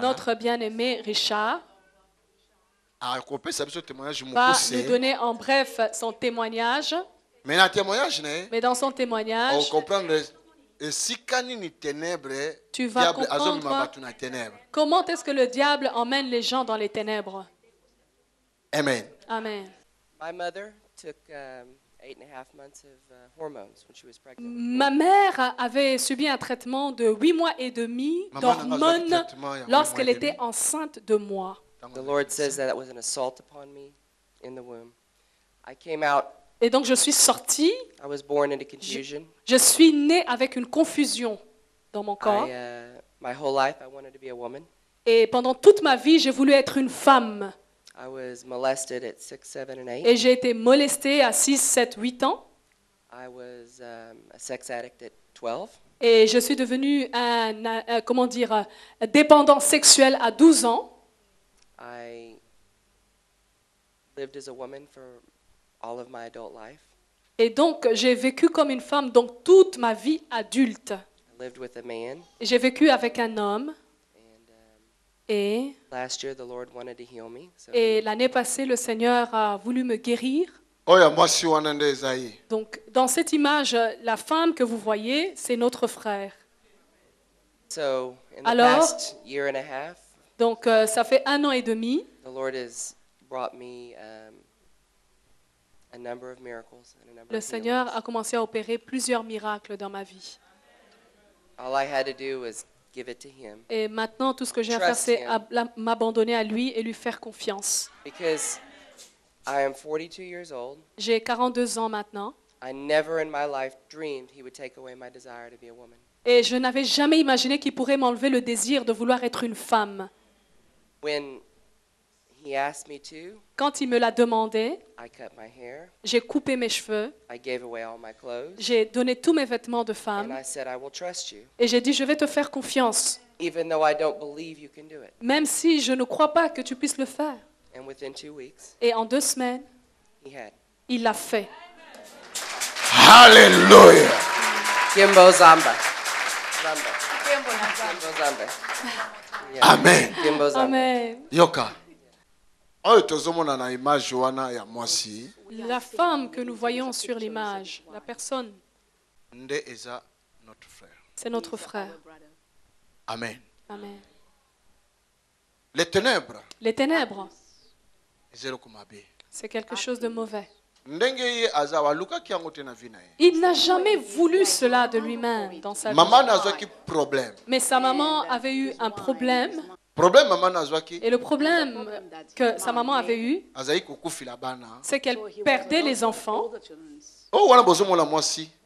Notre bien-aimé Richard va nous donner en bref son témoignage. Mais dans son témoignage, tu vas comprendre comment est-ce que le diable emmène les gens dans les ténèbres. Amen. Amen. My mother took 8.5 months of hormones when she was pregnant. Ma mère avait subi un traitement de 8 mois et demi d'hormones lorsqu'elle était enceinte de moi. The Lord says that was an assault upon me in the womb. I came out. Et donc je suis sortie. I was born into confusion. Je suis née avec une confusion dans mon corps. My whole life I wanted to be a woman. Et pendant toute ma vie, j'ai voulu être une femme. I was molested at 6, 7, and 8. Et j'ai été molestée à 6, 7, 8 ans. I was a sex addict at 12. Et je suis devenue dépendant sexuel à 12 ans. I lived as a woman for all of my adult life. Et donc, j'ai vécu comme une femme donc toute ma vie adulte. I lived with a man. Et j'ai vécu avec un homme. Et l'année passée, le Seigneur a voulu me guérir. Donc, dans cette image, la femme que vous voyez, c'est notre frère. Alors, donc, ça fait 1 an et demi. Le Seigneur a commencé à opérer plusieurs miracles dans ma vie. Et maintenant, tout ce que j'ai à faire, c'est m'abandonner à lui et lui faire confiance. J'ai 42 ans maintenant. Et je n'avais jamais imaginé qu'il pourrait m'enlever le désir de vouloir être une femme. Quand il me l'a demandé, j'ai coupé mes cheveux, j'ai donné tous mes vêtements de femme et j'ai dit je vais te faire confiance, même si je ne crois pas que tu puisses le faire. Et en 2 semaines, il l'a fait. Hallelujah. Kimbo Zamba. Amen. Kimbo Zamba. Amen. Yoka. La femme que nous voyons sur l'image, la personne, c'est notre frère. Amen. Amen. Les ténèbres, c'est quelque chose de mauvais. Il n'a jamais voulu cela de lui-même dans sa vie. Mais sa maman avait eu un problème. Et le problème que sa maman avait eu, c'est qu'elle perdait les enfants.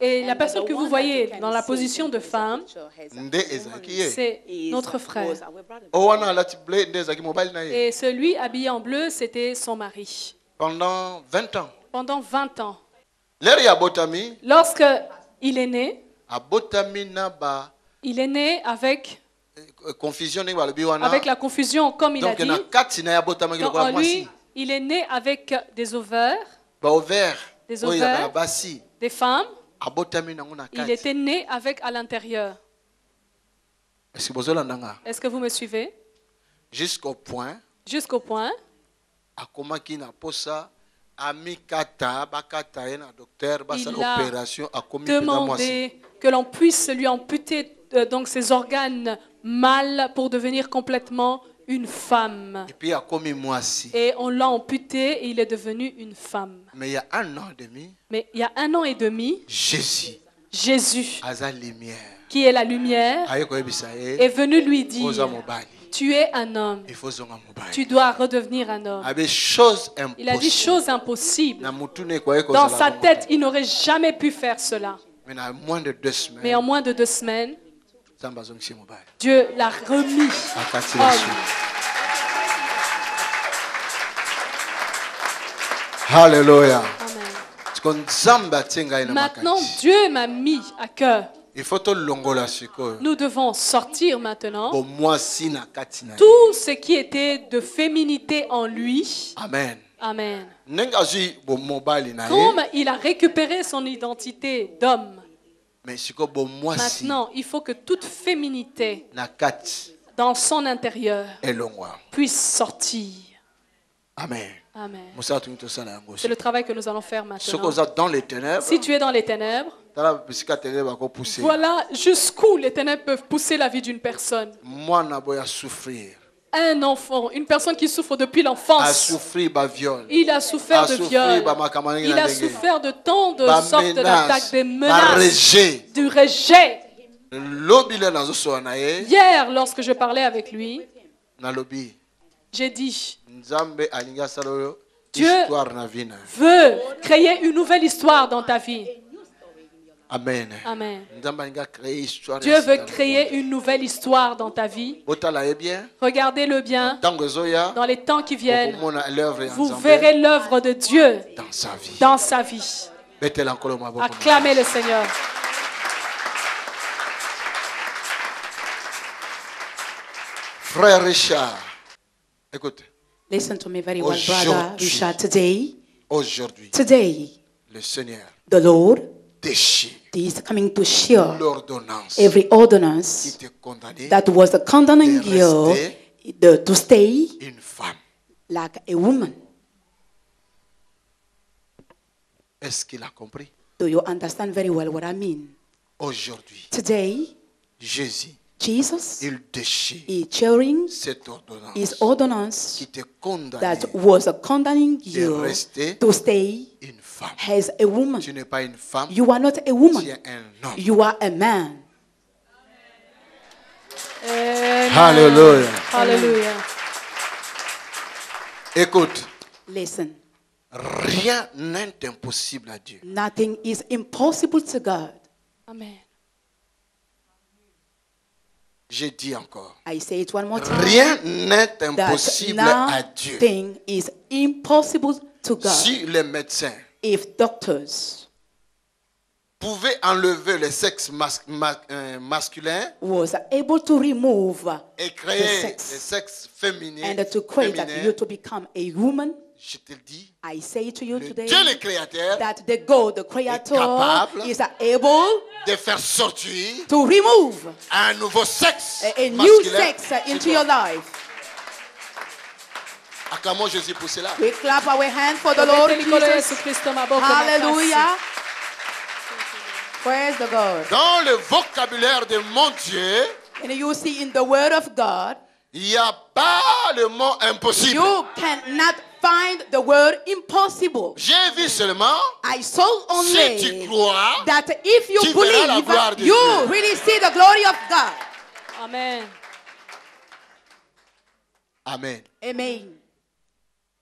Et la personne que vous voyez dans la position de femme, c'est notre frère. Et celui habillé en bleu, c'était son mari. Pendant 20 ans. Pendant 20 ans. Lorsque il est né, avec la confusion, comme il a dit. Donc, en lui, il est né avec des ovaires, des femmes. Il était né avec à l'intérieur. Est-ce que vous me suivez? Jusqu'au point il a demandé que l'on puisse lui amputer donc ses organes mâles pour devenir complètement une femme. Et on l'a amputé et il est devenu une femme. Mais il y a 1 an et demi, Jésus, qui est la lumière, est venu lui dire: tu es un homme, tu dois redevenir un homme. Il a dit chose impossible. Dans sa tête, il n'aurait jamais pu faire cela. Mais en moins de 2 semaines, Dieu l'a remis. Alléluia. Maintenant, Dieu m'a mis à cœur. Nous devons sortir maintenant tout ce qui était de féminité en lui. Amen. Amen. Comme il a récupéré son identité d'homme. Maintenant, il faut que toute féminité dans son intérieur puisse sortir. Amen. Amen. C'est le travail que nous allons faire maintenant. Si tu es dans les ténèbres, voilà jusqu'où les ténèbres peuvent pousser la vie d'une personne. Un enfant, une personne qui souffre depuis l'enfance, il a souffert de viol, il a souffert de tant de sortes d'attaques, des menaces, du rejet. Hier, lorsque je parlais avec lui, j'ai dit, Dieu veut créer une nouvelle histoire dans ta vie. Amen. Amen. Dieu veut créer une nouvelle histoire dans ta vie. Regardez-le bien. Dans les temps qui viennent, vous verrez l'œuvre de Dieu dans sa vie. Acclamez le Seigneur. Frère Richard, écoute. Listen to me very well, brother Richard. Today, le Seigneur, the Lord is coming to share every ordinance that was condemning you to stay like a woman. Est-ce qu'il a compris? Do you understand very well what I mean? Aujourd'hui, today, Jesus is sharing his ordinance that was condemning you to stay as a woman. You are not a woman. You are a man. Hallelujah. Hallelujah. Écoute. Listen. Rien n'est impossible à Dieu. Nothing is impossible to God. Amen. Je dis encore. I say it one more time. Rien n'est impossible à Dieu. Nothing is impossible to God. Si les médecins if doctors pouvaient enlever le sexe masculin was able to remove et créer le sexe féminin and to create that you to become a woman, je te le dis, I say to you today Dieu le créateur that the God, the Creator, is able de faire sortir to remove un nouveau sexe a new sex into your life. Acclamons Jésus pour cela. We clap our hands for the Lord Jesus. Hallelujah. Praise the God. Dans le vocabulaire de mon Dieu, and you see in the word of God, il n'y a pas le mot impossible. You cannot find the word impossible. J'ai vu seulement, I saw only si tu crois, that if you believe, you really see the glory of God. Amen. Amen. Amen.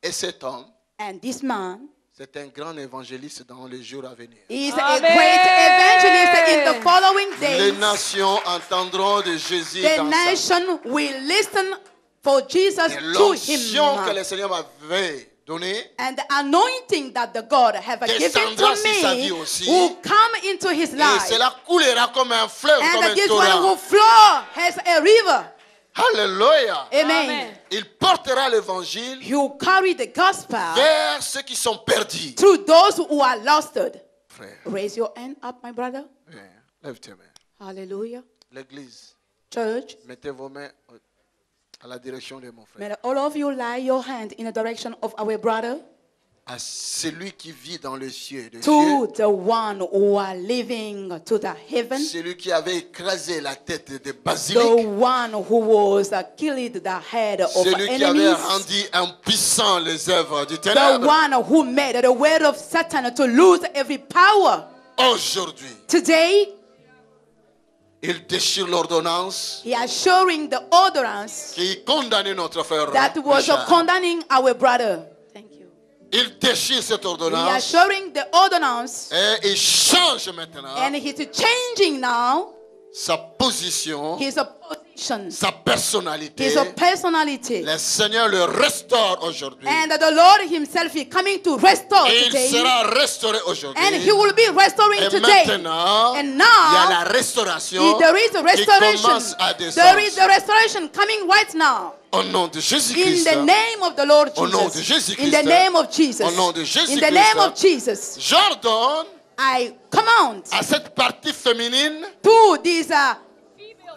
Et cet homme, and this man, c'est un grand évangéliste dans les jours à venir. He is a great evangelist in the following days. Les nations entendront de Jésus the dans nation will listen for Jesus to him. Que le Seigneur m'avait donné, and the anointing that the God have given to me will come into his life. Et cela coulera comme un fleuve, and comme un this torrent. one will flow as a river. Alléluia. Amen. Il portera l'évangile carry the gospel vers ceux qui sont perdus. To those who are lost. Frère. Raise your hand up, my brother. Yeah. Lève tes mains. Hallelujah. L'église. Church. Mettez vos mains à la direction de mon frère. May all of you lay your hand in the direction of our brother. À celui qui vit dans les cieux, to the one who are living to the heaven. Celui qui avait écrasé la tête de basilic. The one who was killed the head of celui enemies. Qui avait rendu impuissant les œuvres du ténèbre. The one who made the word of Satan to lose every power. Aujourd'hui. Today. Il déchire l'ordonnance. He is showing the ordinance. Qui condamnait notre frère. That was condemning our brother. Il déchire cette ordonnance. He is showing the ordinance. Et il change maintenant. And he's changing now. Sa position. His position. Sa personnalité. His personality. Le Seigneur le restaure aujourd'hui. And the Lord himself is coming to restore today. Il sera restauré aujourd'hui. And he will be restoring today. Maintenant, and now, il y a la restauration. There is a restoration. Qui commence à descendre. There is a restoration coming right now. Au nom de Jésus-Christ. In the name of the Lord Jesus. Au nom de Jésus-Christ. In the name of Jesus. Au nom de Jésus-Christ. In the name of Jesus. J'ordonne I command à cette partie féminine to this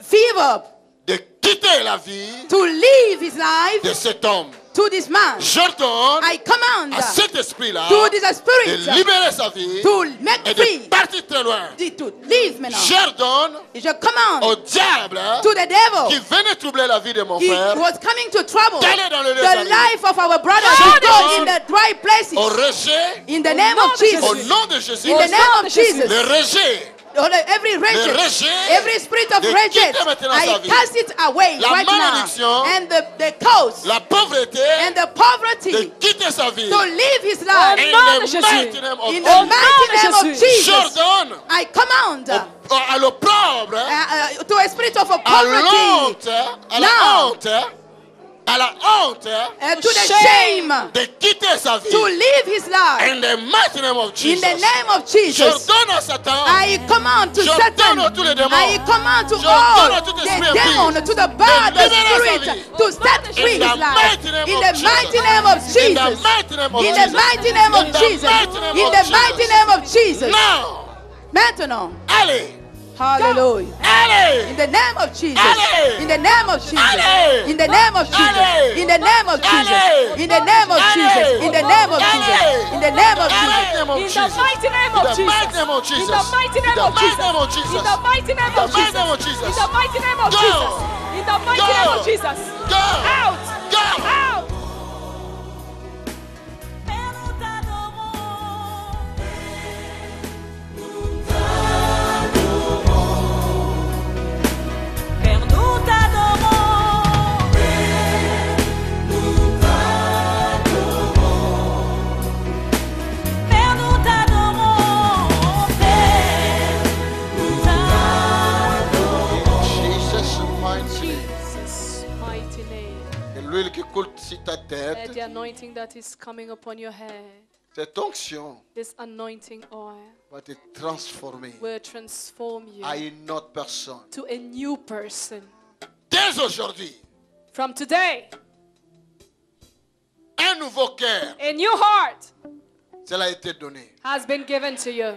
fever de quitter la vie to leave his life de cet homme. To this man, j'ordonne I command à cet esprit-là to this spirit de libérer sa vie to make et free, de partir très loin. To leave maintenant. J'ordonne au diable to the devil qui venait troubler la vie de mon frère was coming to trouble d'aller dans le the life of our brother to go in the dry places. Au rejet, in the name of Jesus. Au nom de Jésus. In the name of Jesus. Le rejet. Every rejet, every spirit of rejet, I cast it away right now. And the cause, la pauvreté, and the poverty, de quitter sa vie, to live his life. In the mighty name of Jesus, j'ordonne, I command à l'opprobre, to a spirit of poverty, à la honte, à la honte, to the shame, de quitter sa vie, to live his life. In the mighty name of Jesus. In the name of Jesus, j'ordonne à Satan, I command to Satan, I command to all the demons, to the bad spirit, to set free his life. In the mighty name of Jesus. In the mighty name of Jesus. In the mighty name of Jesus. Now, maintenant, allez. Hallelujah. Allez. In the name of Jesus. Allez. In the name of Jesus. Allez. In the name of Jesus. Allez. In the name of Jesus. Allez. In the name of Allez. Jesus. In the name of Jesus. In the name of Jesus. In the mighty name of Jesus. In the mighty name of Jesus. In the mighty name of Jesus. In the mighty name of Jesus. In the mighty name of Jesus. Go. Out. Go. Out. L'huile qui coule sur ta tête, the anointing that is coming upon your head, cette onction this anointing oil va te transformer will transform you à une autre personne. To a new person. Dès aujourd'hui, from today, un nouveau cœur, a new heart, cela a été donné, has been given to you.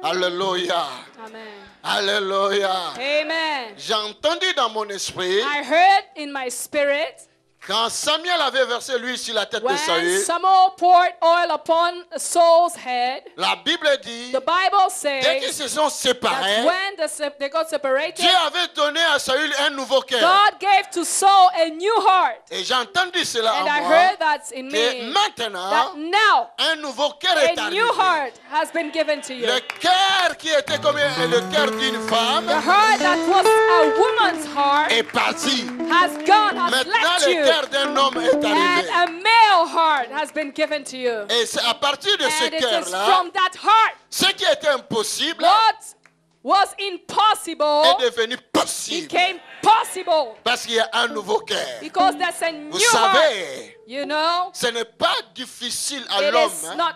Alléluia. Amen. Alléluia. Amen. J'ai entendu dans mon esprit, I heard in my spirit, quand Samuel avait versé l'huile sur la tête de Saül, Samuel poured oil upon Saul's head, la Bible dit, the Bible says, dès qu'ils se sont séparés, when they got separated, Dieu avait donné à Saül un nouveau cœur. God gave to Saul a new heart. Et j'ai entendu cela and en I moi, heard that in me, que maintenant, that now, un nouveau cœur est a arrivé. new heart has been given to you. Le cœur qui était comme le cœur d'une femme, the heart that was a woman's heart, est parti. Has gone, has maintenant left le you. cœur d'un homme est arrivé. And a male heart has been given to you. Et c'est à partir de ce cœur-là, from that heart, ce qui était impossible, what was impossible, est devenu possible. Became possible. Parce qu'il y a un nouveau cœur. Because there's a new Vous savez, heart. You know, ce n'est pas difficile à it l'homme is not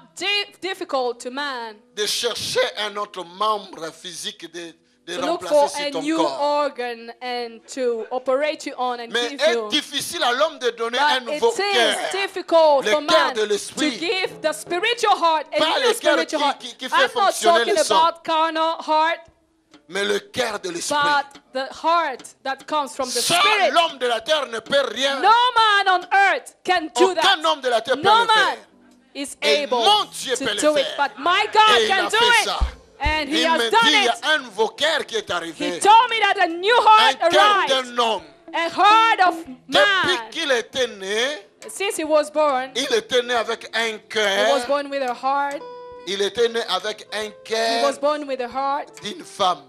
difficult to man de chercher un autre membre physique de look for a new organ and to operate you on and mais give est you. difficile à l'homme de donner But un nouveau it cœur. is difficult for Le cœur man de to l'esprit. give the spiritual heart a Pas new le cœur spiritual heart. qui fait I'm not fonctionner talking le sang. about carnal heart, Mais le cœur de l'esprit. but the heart that comes from the Seul spirit. l'homme de la terre ne peut rien. No man on earth can do that. Aucun homme de la terre peut No le man faire. is Et able mon Dieu peut to le do it, faire. but my God Et il can a do fait it. ça. And he Il has me done dit, il y it. a un nouveau cœur qui est arrivé. He told me that a new heart Un cœur arrived. d'un homme. A heart of Depuis man. qu'il était né, Since he was born, il était né avec un he was cœur. born with a heart. Il était né avec un He was cœur born with a heart d'une femme.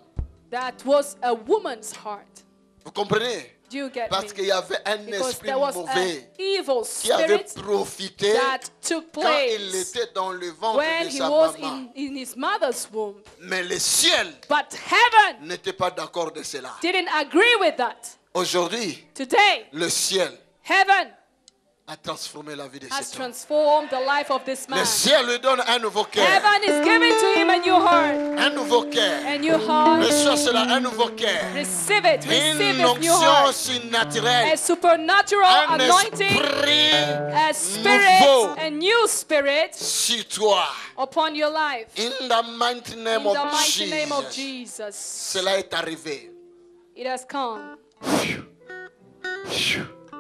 that was a woman's heart. Vous comprenez? Do you get Parce me? qu'il y avait un Because esprit there was mauvais an evil qui avait spirit profité that took quand il place était dans le ventre when de he sa was maman. in his mother's womb. Mais le ciel But heaven n'était pas d'accord de cela. didn't agree with that. Aujourd'hui, Today, le ciel heaven a transformé la vie de has cet homme. transformed the life of this man. Le ciel lui donne un nouveau cœur. Heaven is giving to him a new heart. Un nouveau cœur. A new heart. Reçois cela, un nouveau cœur. Receive it. Receive Une his new heart. onction surnaturelle. A supernatural Un anointing. A spirit. Nouveau. A new spirit. Sur toi. Upon your life. In the mighty name In the mighty name of Jesus. Cela est arrivé. It has come.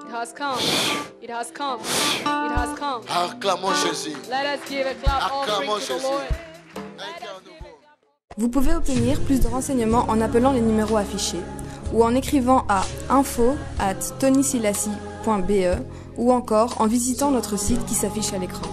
It has come. It has come. It has come. Acclamons Jésus. Let us give a clap offering to the Lord. Vous pouvez obtenir plus de renseignements en appelant les numéros affichés ou en écrivant à info@tonysilassi.be ou encore en visitant notre site qui s'affiche à l'écran.